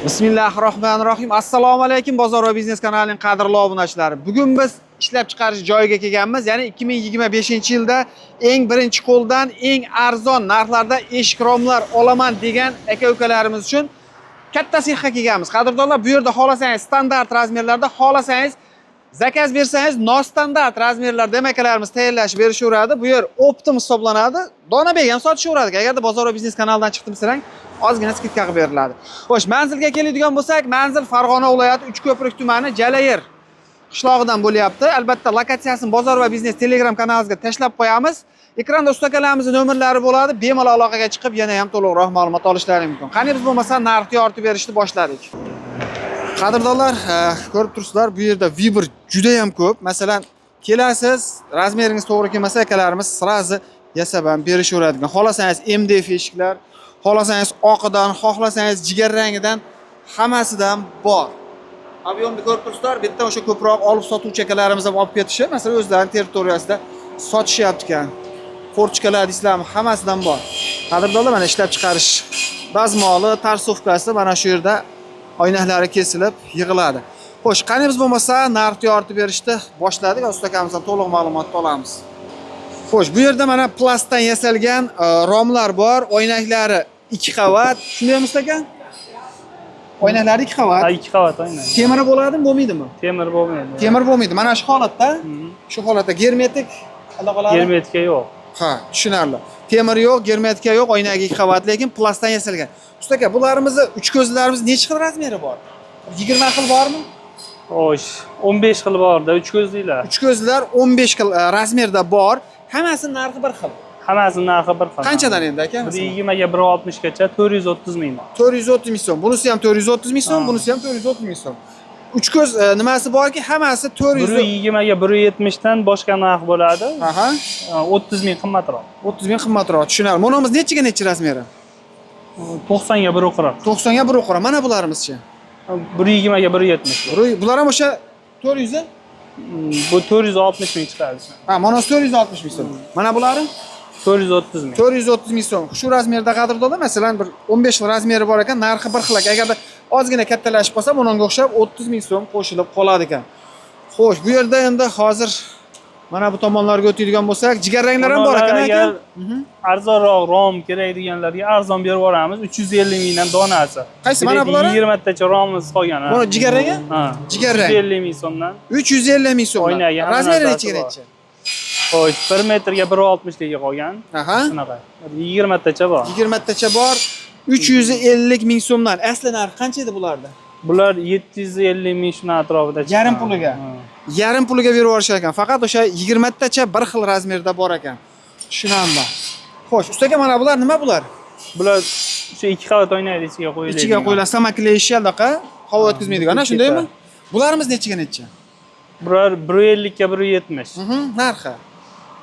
Bismillahirrohmanirrohim. Assalomu alaykum bozor va biznes kanalining qadrli obunachilari. Bugun biz ishlab chiqarish joyiga kelganmiz. Ya'ni 2025-yilda eng birinchi qo'ldan eng arzon narxlarda eshik romlar olaman degan aka-ukalarimiz uchun katta sexga kelganmiz. Qadrdonlar, bu yerda xolasangiz standart razmerlarda, xolasangiz zakaz bersangiz nostandart razmerlarda aka-ukalarimiz tayyorlashib berishaveradi. Bu yer optim hisoblanadi. Donabek ham sotishaveradi. Agarda bozor va biznes kanalidan chiqdim desang, ozgina skidka qilib beriladi. Xo'sh, manzilga keladigan bo'lsak, manzil Farg'ona viloyati Uchko'prik tumani Jalayir qishlog'idan bo'lyapti. Albatta, lokatsiyasini bozor va biznes Telegram kanalimizga tashlab qo'yamiz. Ekranda ustakalarimizni nomerlari bo'ladi. Bemalol aloqaga chiqib, yana ham to'liqroq ma'lumot olishlaringiz mumkin. Qani biz bo'lmasa narxni yoritib berishni boshladik. Qadrdonlar, ko'rib turibsizlar, bu yerda vibr juda ham ko'p. Masalan, kelasiz, razmeringiz to'g'ri kelmasa, akalarimiz sirazi yasab ham berishaveradigan. Xolasangiz MDF eshiklar, xolasangiz oqidan, xohlasangiz jigar rangidan hammasidan bor. Ob'yomni ko'rib turibsizlar, bu yerdan o'sha ko'proq olib sotuvchi akalarimiz ham olib ketishi, masalan, o'zlarining territoriyasida sotishyapti ekan. Qo'rchkalar deysizlarmi, hammasidan bor. Qadrdonlar, mana ishlab chiqarish dazmoli, tarsovkasi mana shu yerda oynaklari kesilib yig'iladi. Xo'sh, qani biz bo'lmasa narxni yoritib berishni boshladik. Ustakamizdan to'liq ma'lumot olamiz. Xo'sh, bu yerda mana plastdan yasalgan romlar bor. Oynaklari 2 qavat. Shundaymi ustakan? Oynaklari 2 qavat. Ha, 2 qavat oynak. Temiri bo'ladimi, bo'lmaydimi? Temir bo'lmaydi. Temir bo'lmaydi. Mana shu holatda, shu holatda germetik aloqalari. Germetika yo'q. Ha, tushunarli. Temir yo'q, germetika yo'q, oynagi 2 qavat, lekin plastdan yasalgan. Ustaka, bularimizni uch ko'zlarimiz necha xil razmeri bor? 20 xil bormi? Xo'sh, 15 xil bor-da, 3 ko'zlilar. Uch ko'zlar 15 xil razmerda bor. Hammasining narxi bir xil. Hammasining narxi bir xil. Qanchadan endi aka? 120 ga 160 gacha 430 ming. 430 ming so'm. Bunisi ham 430 ming so'm, bunisi ham 430 ming so'm. Uch ko'z nimasi borki, hammasi 400. 120 ga 170 dan boshqa narx bo'ladi. Aha. 30 ming qimmatroq. 30 ming qimmatroq. Tushunarli. Monamiz nechiga necha razmeri? 90 ga 140. 90 ga 140. Mana bularimiz-chi? 120 ga 170. Bular ham o'sha 400 a? Bu 460 ming chiqadi. Ha, mana 460 ming so'm. Mana bulari 430 ming. 430 ming so'm. Shu razmerda qadrdonlar, masalan, bir 15 xil razmeri bor ekan, narxi bir xil. Agarda ozgina kattalashib qolsa, bunga o'xshab 30 ming so'm qo'shilib qoladi ekan. Xo'sh, bu yerda endi hozir mana bu tomonlarga o'tadigan bo'lsak, jigar ranglar ham bor ekan aka. Arzonroq rom kerak deganlarga arzon berib yuboramiz. 350 mingdan donasi. Qaysi mana bular? 20 tacha romimiz qolgan. Buni jigar rangi? Ha. Jigar rangi. 350 ming so'mdan. 350 ming so'm. Razmeri nechiga necha? Xo'sh, 1 metrga 160 taga qolgan. Aha. Shunaqa. 20 tacha bor. 20 tacha bor. 350 ming so'mdan. Asli narxi qancha edi bularda? Bular 750 ming shuna atrofida. Yarim puliga. Yarim puliga berib yuborishar ekan. Faqat o'sha 20 tacha bir xil razmerda bor ekan. Tushunammi? Xo'sh, ustaga mana bular nima bular? Bular shu 2 qavat oynaydi ichiga qo'yiladi. Ichiga qo'yiladi, samaklayshi aloqa, havo o'tkazmaydigan, shundaymi? Bularimiz nechiga necha? Bular 150 ga 170. Narxi.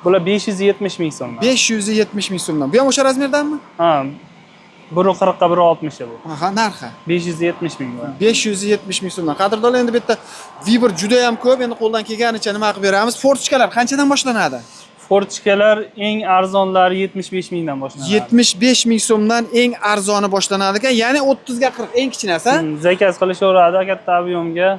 Bular 570 ming so'm. 570 ming so'mdan. Bu ham o'sha razmerdanmi? Ha. 140 ga 160 bu. Aha, narxi. 570 ming bor. 570 ming so'mdan. Qadrdonlar, endi bu yerda vibr juda ham ko'p. Endi qo'ldan kelganicha nima qilib beramiz? Fortchkalar qanchadan boshlanadi? Fortchkalar eng arzonlari 75 mingdan boshlanadi. 75 ming so'mdan eng arzoni boshlanadi ekan. Ya'ni 30 ga 40 eng kichkinasi. Zakaz qilishaveradi, katta ob'yomga.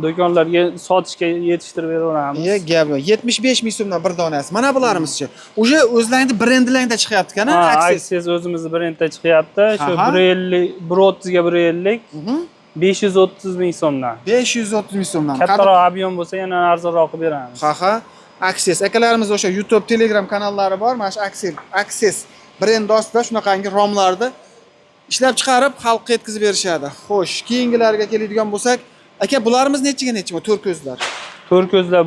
Do'konlarga sotishga yetishtirib beraveramiz. Gap 75 ming so'mdan bir donasi. Mana bularimiz-chi. O'sha o'zlaringning brendlaringda chiqyapti-kan, Access o'zimizni brendda chiqyapti. Shu 150, 130 ga 150. 530 ming so'mdan. 530 ming so'mdan. Kattaroq ob'yom bo'lsa yana arzonroq qilib beramiz. Ha. Access akalarimiz o'sha YouTube, Telegram kanallari bor. Mana shu Access brend ostida shunaqangi romlarni ishlab chiqarib xalqqa yetkazib berishadi. Xo'sh, keyingilarga keladigan bo'lsak, aka bularimiz nechiga necha? To'rt ko'zlar. To'rt ko'zlar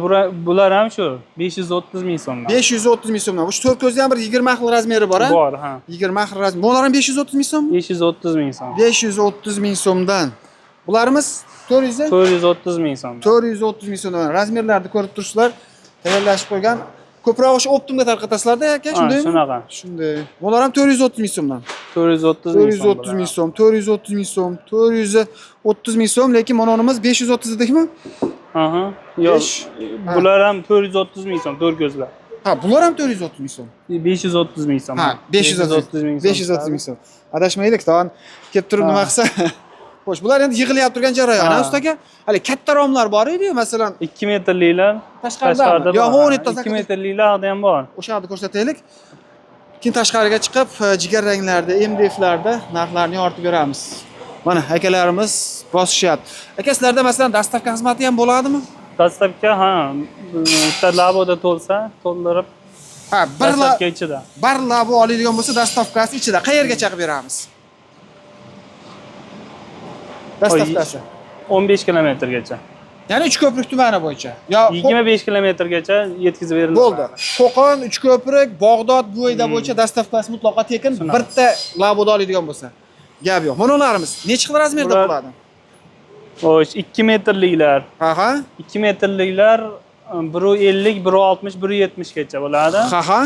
bular ham shu 530 ming so'mdan. 530 ming so'mdan. O'sha to'rt ko'zli ham bir 20 xil razmeri bor, ha? Bor, ha. 20 xil razmer. Bular ham 530 ming so'm? 530 ming so'm. 530 ming so'mdan. Bularimiz 400 430 ming so'm. 430 ming so'mdan. Razmerlarni ko'rib turibsizlar. Tayyorlashib qo'ygan. Ko'proq o'sha optimga tarqatasizlar-da aka, shundaymi? Shunaqa. Shunday. Bular ham 430 ming so'mdan. 430 ming so'm. 430 ming so'm, 430 ming so'm, 430 ming so'm, lekin mononimiz 530 edikmi? Aha. Yo'q. Bular ham 430 ming so'm, to'rt ko'zlar. Ha, bular ham 430 ming so'm. 530 ming so'm. Ha, 530 ming so'm. Adashmaylik, tog'an kelib turib nima qilsa Xo'sh, bular endi yig'ilyapti turgan jarayon, Ha. usta aka. Hali katta romlar bor edi-yu, masalan, 2 metrliklar tashqarida. tashqarida Yo, bor. 17 ta 2 metrliklar ham bor. o'sha yerda ko'rsataylik. Keyin tashqariga chiqib, jigar ranglarda, MDFlarda narxlarni yoritib beramiz. Mana akalarimiz bosishyapti. Aka, sizlarda masalan dastavka xizmati ham bo'ladimi? Dastlabki bitta laboda to'lsa, to'ldirib Ha, dastlabki ichida. bir labo oladigan bo'lsa, dastavkasi ichida qayergacha qilib beramiz? Dastavkasi. 15 kilometrgacha. Ya'ni Uchko'prik tumani bo'yicha. Yo, 25 kilometrgacha yetkazib beriladi. bo'ldi. Qo'qon, Uchko'prik, Bog'dod bo'yida bo'yicha dastavkasi mutlaqo tekin. Bitta laboda oladigan bo'lsa. Gap yo'q. Monolarimiz necha xil razmerda Bular- bo'ladi? Xo'sh, 2 metrliklar. Ha. 2 metrliklar 150, 160, 170 gacha bo'ladi. Ha.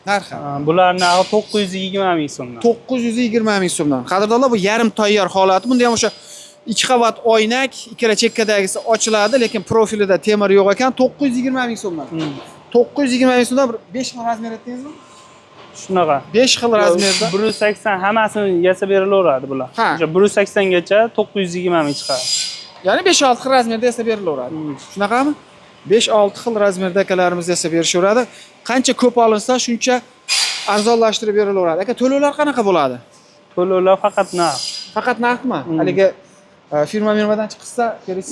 Narxi Bular narxi 920 ming so'mdan. 920 ming so'mdan. Qadrdonlar, bu yarim tayyor holati. Bunda ham o'sha 2 qavat oynak, ikkala chekkadagisi ochiladi, lekin profilida temir yo'q ekan. 920 ming so'mdan. 920 ming so'mdan 5 xil razmer aytdingizmi? Shunaqa. 5 xil razmerda. 180 hammasini yasab berilaveradi bular. Ha. O'sha 180 gacha 920 ming chiqadi. Ya'ni 5-6 xil razmerda yasab berilaveradi. Shunaqami? 5-6 xil razmerda akalarimiz yasab berishaveradi. Qancha ko'p olinsa, shuncha arzonlashtirib berilaveradi. Aka, to'lovlar qanaqa bo'ladi? To'lovlar faqat narx. Faqat narxmi? Haligi firmadan chiqsa,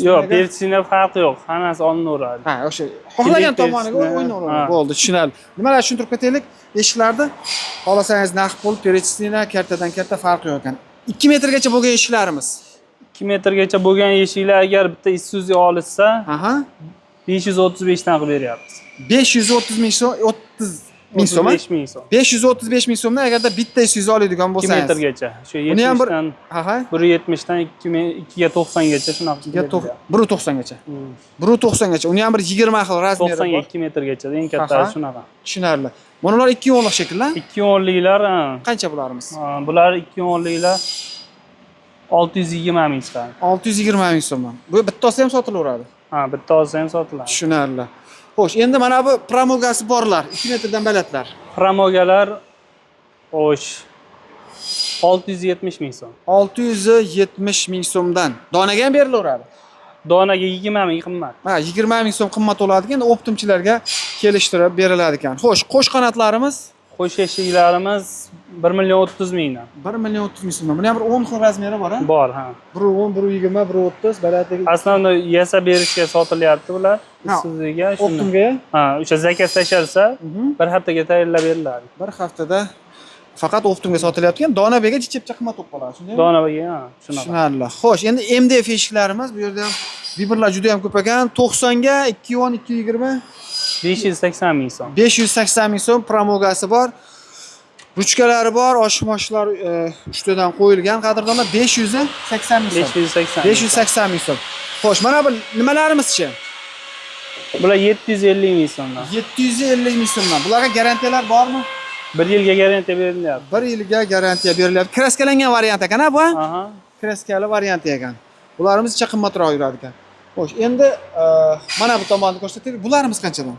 Yo'q, persina farqi yo'q. Hammasi olinaveradi. ha, o'sha xohlagan Elektr tomoniga persina, o'ynaveradi. ha. Bo'ldi, tushunarli. Nimalar tushuntirib ketaylik? Eshiklarda xohlasangiz naqd pul, persina kartadan katta farqi yo'q ekan. 2 metrgacha bo'lgan eshiklarimiz. 2 metrgacha bo'lgan eshiklar agar bitta Isuzu olishsa, Aha. 535 dan qilib beryapmiz. 530 ming so'm, 30 ming so'm. 35 ming so'm. 535 ming so'mdan agarda bitta Isuzu oladigan 2 bo'lsangiz. metrgacha. Shu Uni ham 70 bir dan aha. 170 dan 2 ga 90 gacha shunaqa. 190 gacha. 190 gacha. Uni ham bir 20 xil razmeri 90 ga bor. 2 metrgacha eng katta Aha. shunaqa. Tushunarli. Bular 2 yo'nliq shakllar. 2 yo'nliklar, Qancha bularimiz? bular 2 yo'nliklar 620 ming chiqadi. 620 ming so'mdan. Bu bittasi ham sotilaveradi. Ha, bitta olsa ham sotiladi. Tushunarli. Xo'sh, endi mana bu promogasi borlar, 2 metrdan balandlar. Promogalar xo'sh 670 ming so'm. 670 ming so'mdan. Donaga ham berilaveradi. Donaga 20 ming qimmat. Ha, 20 ming so'm qimmat bo'ladi ekan, optimchilarga kelishtirib beriladi ekan. Xo'sh, qo'sh qanotlarimiz Qo'sh eshiklarimiz 1 million 30 mingdan. 1 million 30 ming so'mdan. Buni ham bir 10 xil razmeri bor, ha? Bor, ha. 110, 120, 130 balandligi. Aslida yasab berishga sotilyapti bular. Ha, Sizga shuni. Optimga Ha, o'sha zakaz tashalsa, bir haftaga tayyorlab beriladi. bir haftada faqat optimga sotilyapti ekan, Donabega jichepcha qimmat bo'lib qoladi, shundaymi? Donaga, ha, shunaqa. Tushunarli. Xo'sh, endi MDF eshiklarimiz bu yerda ham biberlar juda ham ko'p ekan. 90 ga 210, 220 580 ming so'm. 580 ming so'm promogasi bor. Ruchkalari bor, oshmoshlar ustidan qo'yilgan. Qadrdonlar 580 ming so'm. 580. 580 ming so'm. Xo'sh, mana bu nimalarimiz-chi? Bular 750 ming so'mdan. 750 ming so'mdan. Bularga garantiyalar bormi? 1 yilga garantiya berilyapti. 1 yilga garantiya berilyapti. Kraskalangan variant ekan, bu? Aha. Kraskali variant ekan. Bularimiz cha qimmatroq yuradi ekan. Xo'sh, endi mana bu tomonni ko'rsataylik. Bularimiz qanchadan?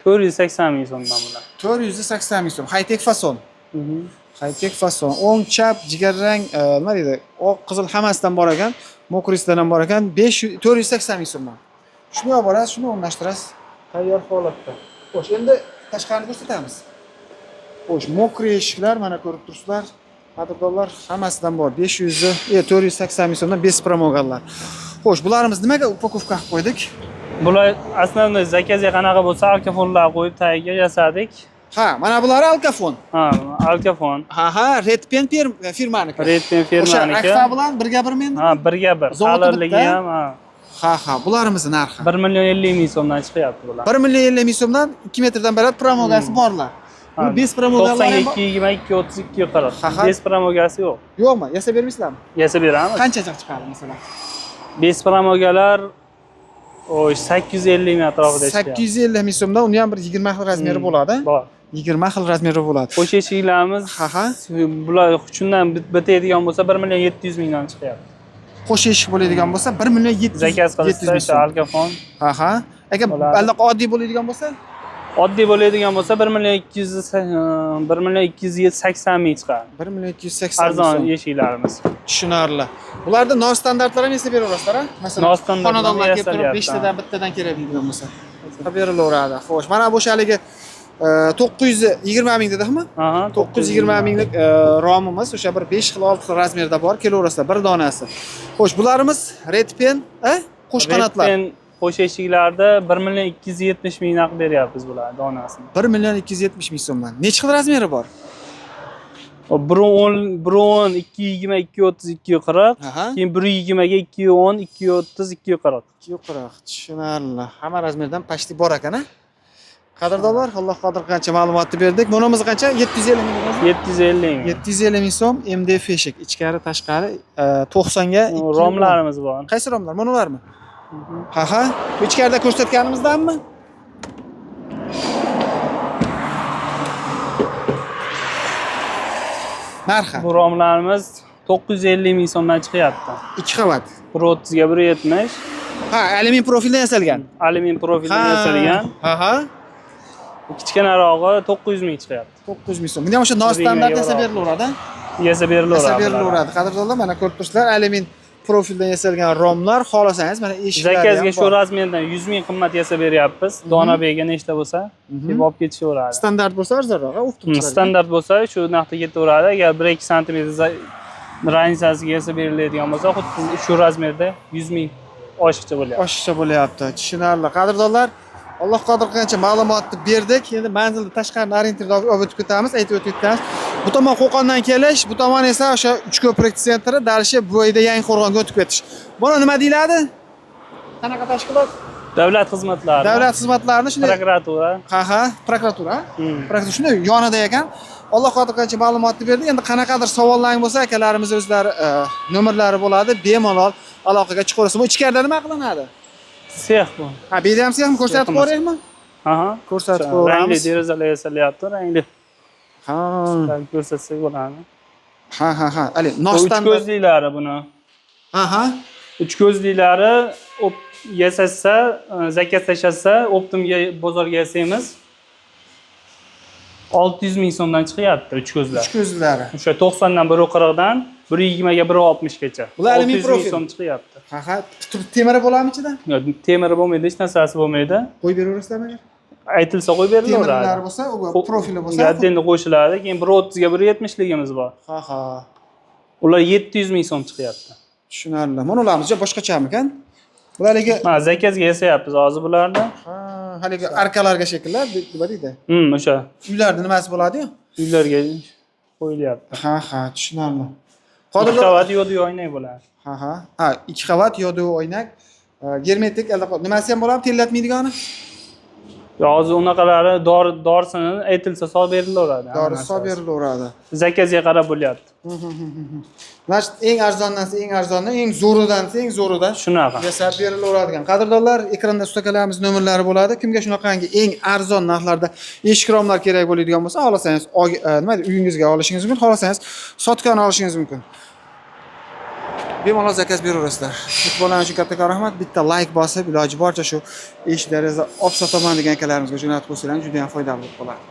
480 ming so'mdan bular. 480 ming so'm. High-tech fason. High-tech fason. O'ng, chap, jigarrang, nima deydi? Oq, qizil hammasidan bor ekan. Mokrisidan ham bor ekan. 480 ming so'mdan. Shuni olib borasiz, shuni o'rnashtirasiz. Tayyor holatda. Xo'sh, endi tashqarini ko'rsatamiz. Xo'sh, mokri eshiklar mana ko'rib turibsizlar. Qadrdonlar hammasidan bor. 480 ming so'mdan bez promoganlar. Xo'sh, bularimiz nimaga upakovka qilib qo'ydik? Bular aslida zakazga qanaqa bo'lsa, alkafonlar qo'yib tagiga yasadik. Ha, mana bular alkafon. Ha, alkafon. Ha, Redpen firmaniki. Redpen O'sha firmaniki. akfa bilan birga bir men. Ha, 1 Zoti Qalinligi bitta. ham, ha. Ha, bularimiz narxi. 1 million 50 ming so'mdan chiqyapti bular. 1 million 50 ming so'mdan 2 metrdan baland promogasi borlar. Bu bez promogalar 92, ham 22, 32, 40. Ha, ha. Bez promogasi yo'q. yo'qmi? Yasab bermaysizlarmi? Yasab beramiz. Qanchacha chiqadi masalan? Bez promogalar o 850 ming atrofida chiqadi. 850 ming so'mdan uni ham bir 20 xil razmeri bo'ladi. Bor. 20 xil razmeri bo'ladi. Qo'sh eshiklarimiz Ha. bular shundan bitadigan bo'lsa 1 million 700 mingdan chiqyapti. Qo'sh eshik bo'ladigan bo'lsa 1 million 700 Zakaz qilsa ming o'sha so'm. alkafon. Ha. Agar Bo'ladi. balliq oddiy bo'ladigan bo'lsa Oddiy bo'ladigan bo'lsa 1.280 ming chiqadi. 1.280 Arzon so'm. eshiklarimiz. Tushunarli. Bularda nostandartlar ham esa beraverasizlar, ha? Masalan, Nostandart xonadonlar kelib turib yasalyapti. 5 tadan bittadan keladigan bo'lsa. Berilaveradi. Xo'sh, mana bu haligi 920 ming dedikmi? Aha, 920 minglik romimiz o'sha bir 5 xil 6 xil razmerda bor, kelaverasizlar bir donasi. Xo'sh, bularimiz red pen, qo'sh qanotlar. Red pen qo'sh eshiklarda 1.270 ming naqd beryapmiz bular donasini. 1.270 ming so'mdan. Necha xil razmeri bor? 1.10, 220, 230, 240, Aha. keyin 120 ga 210, 230, 240. 240. Tushunarli. Hamma razmerdan pashti bor ekan-a? Qadrdonlar, Alloh qodir qancha ma'lumotni berdik. Bunimiz qancha? 750 ming. 750 ming. 750 ming so'm MDF eshik, ichkari tashqari 90 ga 2. Romlarimiz bor. Qaysi romlar? Monolarmi? Ha. Bu ichkarida ko'rsatganimizdanmi? Narxi. Bu romlarimiz 950 ming so'mdan chiqyapti. 2 qavat. 130 ga 170. Ha, alyumin profildan yasalgan. Alyumin profildan yasalgan. Ha. Kichkinarog'i 900 ming chiqyapti. 900 ming so'm. Bunda ham o'sha nostandart yasab berilaveradi. Yasab berilaveradi. Yasab berilaveradi. Qadrdonlar, mana ko'rib turibsizlar, alyumin profildan yasalgan romlar, xohlasangiz mana eshiklar ham zakazga shu bor. razmerdan 100 ming qimmat yasab beryapmiz. Donabekga nechta bo'lsa, deb olib ketishaveradi. Standart bo'lsa arzonroq, o'qituvchilar. Standart bo'lsa shu narxda ketaveradi. Agar 1-2 sm razницasiga yasab beriladigan bo'lsa, xuddi shu razmerda 100 ming oshiqcha bo'lyapti. Oshiqcha bo'lyapti. Tushunarli. Qadrdonlar, Alloh qodir qancha ma'lumotni berdik. Endi manzilni tashqari orientirda olib o'tib ketamiz, aytib o'tib ketamiz. Bu tomon Qo'qondan kelish, bu tomon esa o'sha Uchko'prik sentri, Darshi bo'yida Yangiqo'rg'onga o'tib ketish. Buni nima deyiladi? Qanaqa tashkilot? Davlat xizmatlari. Davlat xizmatlarini shunday. Prokuratura. Ha, prokuratura. Prokuratura shunday yonida ekan. Alloh xotir qancha ma'lumotni berdi. Endi qanaqadir savollaring bo'lsa, akalarimiz o'zlari nomerlari bo'ladi, bemalol aloqaga chiqaverasiz. Bu ichkarida nima qilinadi? Sex bu. Ha, bu yerda ham sexmi ko'rsatib qo'yaylikmi? Aha, Ko'rsatib rangli qo'yamiz. derazalar yasalyapti, rangli. Ha. Ko'rsatsak bo'ladi. Ha. Ali, Uch nostandart. ko'zliklari buni. Aha. Uch ko'zliklari yasasa, zakaz tashasa, optimga bozorga yasaymiz. 600 ming so'mdan chiqyapti uch ko'zlar. Uch ko'zlari. O'sha 90 dan 140 dan 120 ga 160 gacha. Bular alyumin 600 ming profil. so'm chiqyapti. Ha. Temiri bo'ladimi ichida? Yo'q, temiri bo'lmaydi, hech narsasi bo'lmaydi. Qo'yib beraverasizlarmi? Aytilsa qo'yib berilaveradi. Temirlari bo'lsa, u profili bo'lsa. Gaddenni qo'shiladi, keyin 130 ga 170 ligimiz bor. Ha. Ular 700 ming so'm chiqyapti. Tushunarli. Mana ularimiz boshqachamikan? Bularga Mana zakazga yasayapmiz hozir bularni. ha, haligi arkalarga shekillar nima deydi? O'sha Uylarda nimasi bo'ladi-yu? uylarga qo'yilyapti. Ha, tushunarli. 2 qavat yo'l oynak bo'ladi. Ha, 2 qavat yo'du oynak, germetik nimasi ham bo'ladi, tellatmaydigani? Hozir unaqalari dorisini aytilsa solib berilaveradi. Dori solib berilaveradi. Zakazga qarab bo'lyapti. Mana eng arzondan eng arzoni, eng zo'ridan eng zo'ridan Shunaqa. yasab berilaveradigan. Qadrdonlar, ekranda ustakalarimiz nomerlari bo'ladi. Kimga shunaqangi eng arzon narxlarda eshik romlar kerak bo'ladigan bo'lsa, xohlasangiz nima deydi, uyingizga olishingiz mumkin, xohlasangiz sotgan olishingiz mumkin. Bemalol zakaz beraverasizlar. E'tiborlaringiz uchun kattakon rahmat. Bitta like bosib, iloji boricha shu eshik deraza olib sotaman degan akalarimizga jo'natib qo'ysangiz juda ham foydali bo'ladi.